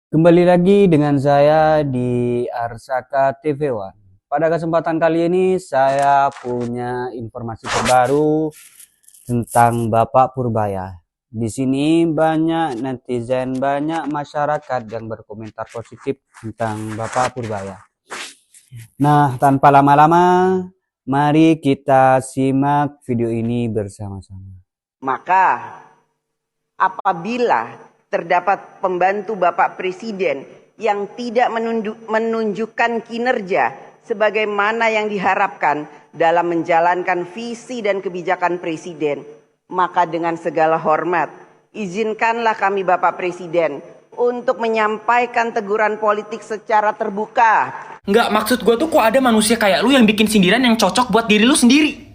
Kembali lagi dengan saya di Arsaka TV One. Pada kesempatan kali ini saya punya informasi terbaru tentang Bapak Purbaya. Di sini banyak netizen, banyak masyarakat yang berkomentar positif tentang Bapak Purbaya. Nah, tanpa lama-lama, mari kita simak video ini bersama-sama. Maka apabila terdapat pembantu Bapak Presiden yang tidak menunjukkan kinerja sebagaimana yang diharapkan dalam menjalankan visi dan kebijakan Presiden, maka dengan segala hormat, izinkanlah kami Bapak Presiden untuk menyampaikan teguran politik secara terbuka. Nggak, maksud gue tuh kok ada manusia kayak lu yang bikin sindiran yang cocok buat diri lu sendiri.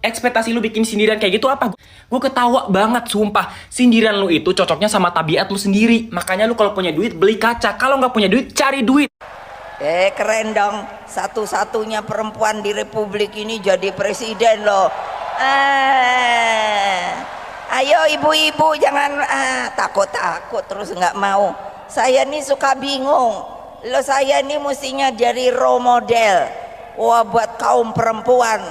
Ekspektasi lu bikin sindiran kayak gitu apa? Gue ketawa banget, sumpah. Sindiran lu itu cocoknya sama tabiat lu sendiri. Makanya lu kalau punya duit, beli kaca. Kalau nggak punya duit, cari duit. Keren dong, satu-satunya perempuan di Republik ini jadi presiden loh. Ayo ibu-ibu jangan takut-takut terus nggak mau. Saya nih suka bingung. Loh, saya nih mestinya jadi role model. Wah, buat kaum perempuan.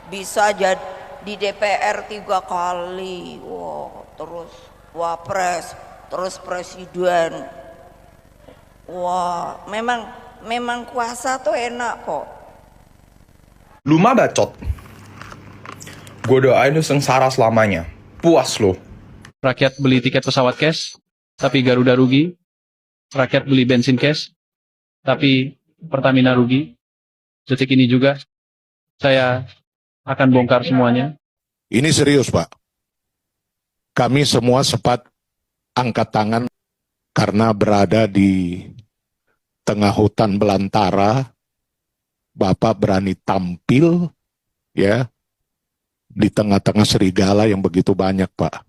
Bisa jadi di DPR 3 kali. Wah, terus wapres, terus presiden. Wah, memang kuasa tuh enak kok. Lu mah bacot. Gue doain lu sengsara selamanya. Puas lo. Rakyat beli tiket pesawat cash, tapi Garuda rugi. Rakyat beli bensin cash, tapi Pertamina rugi. Detik ini juga, saya akan bongkar semuanya. Ini serius, Pak. Kami semua sempat angkat tangan karena berada di tengah hutan belantara. Bapak berani tampil ya di tengah-tengah serigala yang begitu banyak, Pak.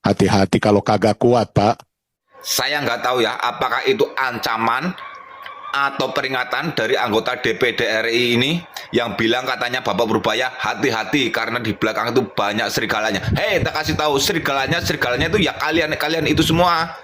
Hati-hati kalau kagak kuat, Pak. Saya nggak tahu ya, apakah itu ancaman atau peringatan dari anggota DPD RI ini yang bilang katanya Bapak Purbaya hati-hati karena di belakang itu banyak serigalanya. Hei, tak kasih tahu serigalanya itu ya kalian itu semua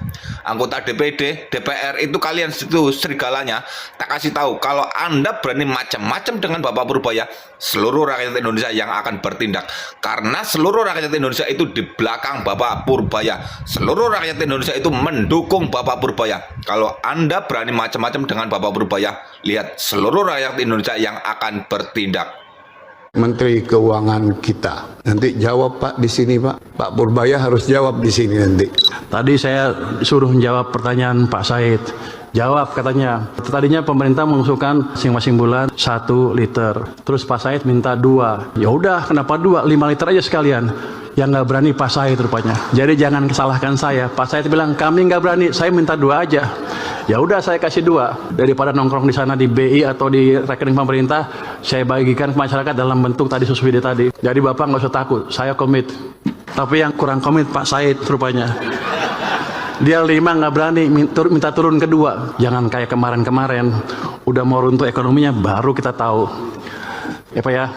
anggota DPD, DPR itu kalian itu serigalanya. Tak kasih tahu kalau Anda berani macam-macam dengan Bapak Purbaya, seluruh rakyat Indonesia yang akan bertindak karena seluruh rakyat Indonesia itu di belakang Bapak Purbaya. Seluruh rakyat Indonesia itu mendukung Bapak Purbaya. Kalau Anda berani macam-macam dengan Bapak Purbaya, lihat seluruh rakyat Indonesia yang akan bertindak. Menteri Keuangan kita nanti jawab, Pak, di sini, Pak. Pak Purbaya harus jawab di sini nanti. Tadi saya suruh menjawab pertanyaan Pak Said. Jawab katanya. Tadinya pemerintah mengusulkan masing-masing bulan 1 liter. Terus Pak Said minta 2. Ya udah, kenapa 2? 5 liter aja sekalian. Yang nggak berani Pak Said rupanya. Jadi jangan salahkan saya. Pak Said bilang kami nggak berani, saya minta 2 aja. Ya udah, saya kasih 2. Daripada nongkrong di sana di BI atau di rekening pemerintah, saya bagikan ke masyarakat dalam bentuk tadi subsidi tadi. Jadi Bapak nggak usah takut, saya komit. Tapi yang kurang komit Pak Said rupanya. Dia 5 nggak berani, minta turun ke 2. Jangan kayak kemarin-kemarin, udah mau runtuh ekonominya baru kita tahu. Ya Pak ya,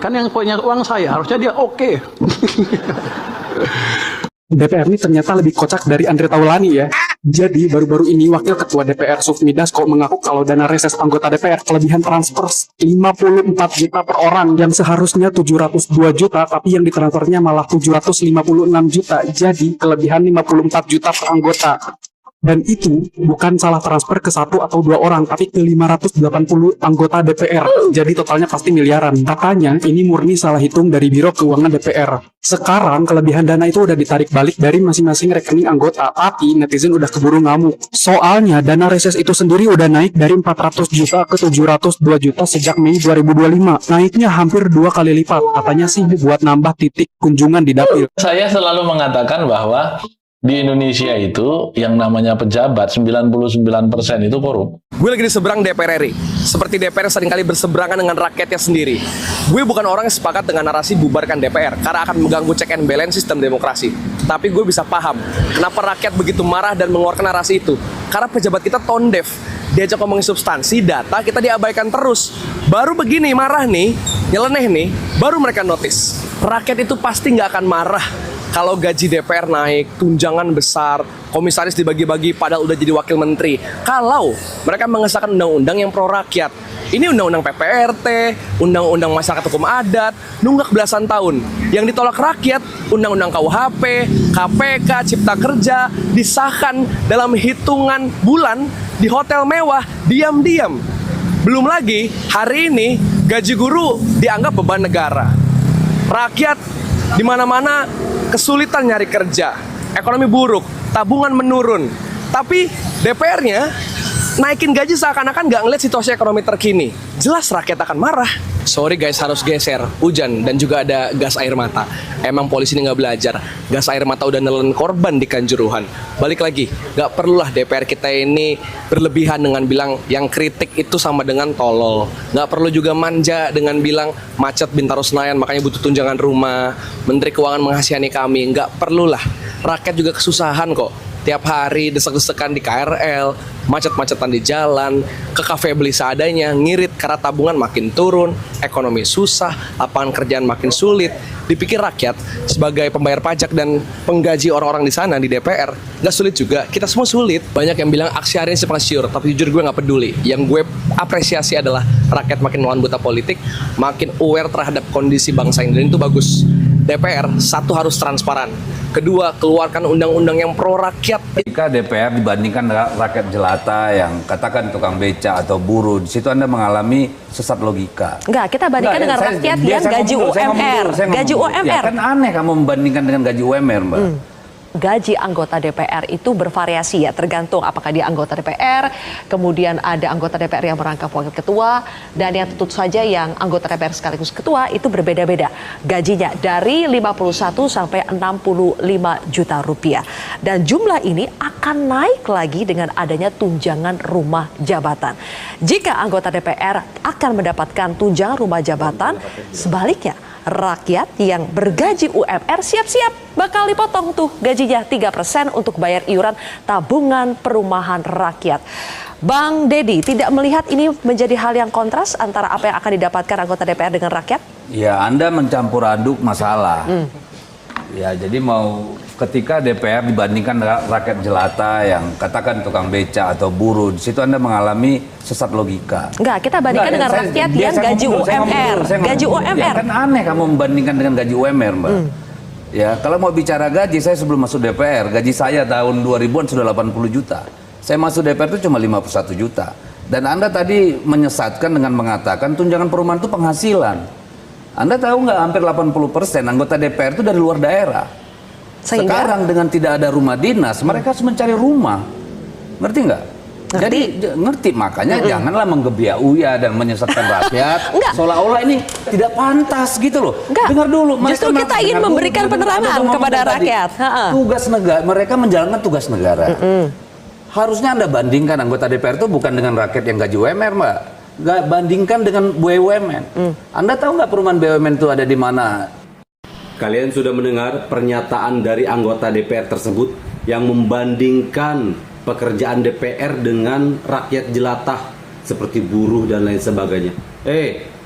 kan yang punya uang saya, harusnya dia oke. DPR ini ternyata lebih kocak dari Andre Taulani ya. Jadi baru-baru ini Wakil Ketua DPR Sufmi Dasko mengaku kalau dana reses anggota DPR kelebihan transfer 54 juta per orang yang seharusnya 702 juta tapi yang ditransfernya malah 756 juta. Jadi kelebihan 54 juta per anggota. Dan itu bukan salah transfer ke 1 atau 2 orang, tapi ke 580 anggota DPR. Jadi totalnya pasti miliaran. Katanya ini murni salah hitung dari Biro Keuangan DPR. Sekarang kelebihan dana itu udah ditarik balik dari masing-masing rekening anggota, tapi netizen udah keburu ngamuk. Soalnya dana reses itu sendiri udah naik dari 400 juta ke 702 juta sejak Mei 2025. Naiknya hampir 2 kali lipat. Katanya sih buat nambah titik kunjungan di dapil. Saya selalu mengatakan bahwa di Indonesia itu yang namanya pejabat 99% itu korup. Gue lagi di seberang DPR RI. Seperti DPR seringkali berseberangan dengan rakyatnya sendiri. Gue bukan orang yang sepakat dengan narasi bubarkan DPR karena akan mengganggu check and balance sistem demokrasi. Tapi gue bisa paham kenapa rakyat begitu marah dan mengeluarkan narasi itu. Karena pejabat kita tone deaf. Diajak ngomongin substansi, data, kita diabaikan terus. Baru begini marah nih, nyeleneh nih, baru mereka notice. Rakyat itu pasti nggak akan marah kalau gaji DPR naik, tunjangan besar, komisaris dibagi-bagi padahal udah jadi wakil menteri. Kalau mereka mengesahkan undang-undang yang pro rakyat. Ini undang-undang PPRT, undang-undang masyarakat hukum adat, nunggak belasan tahun. Yang ditolak rakyat, undang-undang KUHP, KPK, Cipta Kerja, disahkan dalam hitungan bulan di hotel mewah, diam-diam. Belum lagi, hari ini gaji guru dianggap beban negara. Rakyat di mana-mana kesulitan nyari kerja, ekonomi buruk, tabungan menurun. Tapi DPR-nya naikin gaji seakan-akan nggak ngeliat situasi ekonomi terkini. Jelas rakyat akan marah. Sorry guys, harus geser. Hujan dan juga ada gas air mata. Emang polisi ini nggak belajar. Gas air mata udah nelen korban di Kanjuruhan. Balik lagi, nggak perlulah DPR kita ini berlebihan dengan bilang yang kritik itu sama dengan tolol. Nggak perlu juga manja dengan bilang macet Bintaro Senayan makanya butuh tunjangan rumah. Menteri Keuangan menghasihani kami. Nggak perlulah. Rakyat juga kesusahan kok. Tiap hari desek-desekan di KRL, macet-macetan di jalan, ke kafe beli seadanya, ngirit karena tabungan makin turun, ekonomi susah, lapangan kerjaan makin sulit. Dipikir rakyat sebagai pembayar pajak dan penggaji orang-orang di sana di DPR, nggak sulit juga, kita semua sulit. Banyak yang bilang aksi hari ini simpang siur, tapi jujur gue nggak peduli. Yang gue apresiasi adalah rakyat makin melawan buta politik, makin aware terhadap kondisi bangsa ini, dan itu bagus. DPR, satu harus transparan. Kedua, keluarkan undang-undang yang pro rakyat. Jika DPR dibandingkan rakyat jelata yang katakan tukang beca atau buruh, di situ Anda mengalami sesat logika. Enggak, kita bandingkan dengan rakyat yang gaji UMR. Gaji UMR. Ya kan aneh kamu membandingkan dengan gaji UMR, Mbak. Gaji anggota DPR itu bervariasi ya, tergantung apakah dia anggota DPR, kemudian ada anggota DPR yang merangkap wakil ketua, dan yang tentu saja yang anggota DPR sekaligus ketua itu berbeda-beda gajinya dari 51 sampai 65 juta rupiah. Dan jumlah ini akan naik lagi dengan adanya tunjangan rumah jabatan. Jika anggota DPR akan mendapatkan tunjangan rumah jabatan, sebaliknya rakyat yang bergaji UMR siap-siap bakal dipotong tuh gajinya 3% untuk bayar iuran tabungan perumahan rakyat. Bang Dedi, tidak melihat ini menjadi hal yang kontras antara apa yang akan didapatkan anggota DPR dengan rakyat? Ya, Anda mencampur aduk masalah. Ya, jadi mau ketika DPR dibandingkan rakyat jelata yang katakan tukang beca atau buruh, di situ Anda mengalami sesat logika. Enggak, kita bandingkan dengan rakyat yang gaji UMR. Gaji UMR. Ya, kan aneh kamu membandingkan dengan gaji UMR, Mbak. Ya, kalau mau bicara gaji, saya sebelum masuk DPR, gaji saya tahun 2000-an sudah 80 juta. Saya masuk DPR itu cuma 51 juta. Dan Anda tadi menyesatkan dengan mengatakan tunjangan perumahan itu penghasilan. Anda tahu nggak, hampir 80% anggota DPR itu dari luar daerah. Sekarang dengan tidak ada rumah dinas, mereka harus mencari rumah. Ngerti nggak? Jadi ngerti, makanya janganlah menggebiak uya dan menyesatkan rakyat. Seolah-olah ini tidak pantas gitu loh. Dengar dulu. Justru kita ingin memberikan penerangan kepada rakyat. Tugas negara, mereka menjalankan tugas negara. Harusnya Anda bandingkan anggota DPR itu bukan dengan rakyat yang gaji UMR, Mbak. Nggak bandingkan dengan BUMN. Anda tahu nggak perumahan BUMN itu ada di mana? Kalian sudah mendengar pernyataan dari anggota DPR tersebut yang membandingkan pekerjaan DPR dengan rakyat jelata seperti buruh dan lain sebagainya.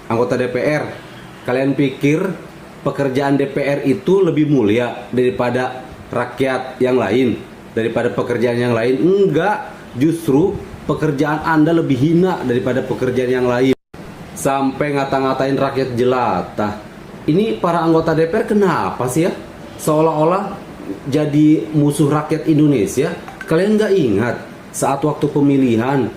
Anggota DPR, kalian pikir pekerjaan DPR itu lebih mulia daripada rakyat yang lain, daripada pekerjaan yang lain? Enggak, justru pekerjaan Anda lebih hina daripada pekerjaan yang lain. Sampai ngata-ngatain rakyat jelata. Ini para anggota DPR kenapa sih ya? Seolah-olah jadi musuh rakyat Indonesia. Kalian nggak ingat saat waktu pemilihan,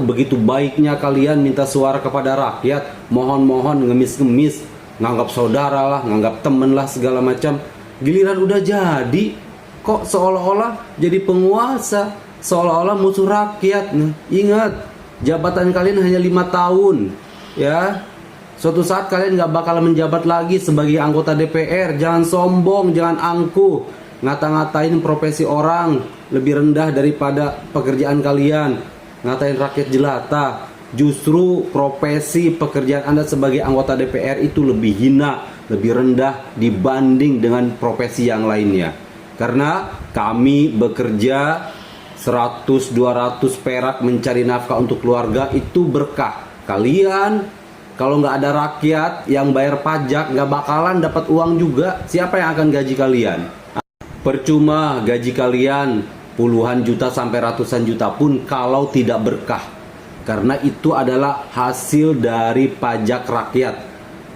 begitu baiknya kalian minta suara kepada rakyat, mohon-mohon, ngemis-ngemis, nganggap saudara lah, nganggap temen lah, segala macam. Giliran udah jadi, kok seolah-olah jadi penguasa, seolah-olah musuh rakyat. Ingat, jabatan kalian hanya 5 tahun, ya. Suatu saat kalian nggak bakal menjabat lagi sebagai anggota DPR. Jangan sombong, jangan angkuh, ngata-ngatain profesi orang lebih rendah daripada pekerjaan kalian, ngatain rakyat jelata. Justru profesi pekerjaan Anda sebagai anggota DPR itu lebih hina, lebih rendah dibanding dengan profesi yang lainnya. Karena kami bekerja 100-200 perak mencari nafkah untuk keluarga, itu berkah. Kalian kalau nggak ada rakyat yang bayar pajak, nggak bakalan dapat uang juga. Siapa yang akan gaji kalian? Percuma gaji kalian puluhan juta sampai ratusan juta pun kalau tidak berkah. Karena itu adalah hasil dari pajak rakyat.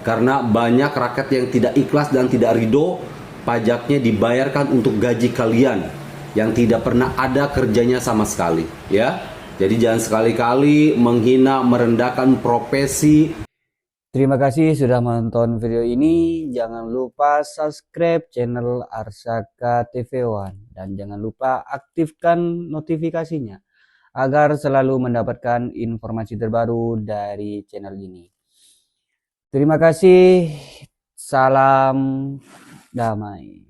Karena banyak rakyat yang tidak ikhlas dan tidak ridho, pajaknya dibayarkan untuk gaji kalian yang tidak pernah ada kerjanya sama sekali, ya. Jadi jangan sekali-kali menghina, merendahkan profesi. Terima kasih sudah menonton video ini. Jangan lupa subscribe channel Arsaka TV One dan jangan lupa aktifkan notifikasinya agar selalu mendapatkan informasi terbaru dari channel ini. Terima kasih. Salam damai.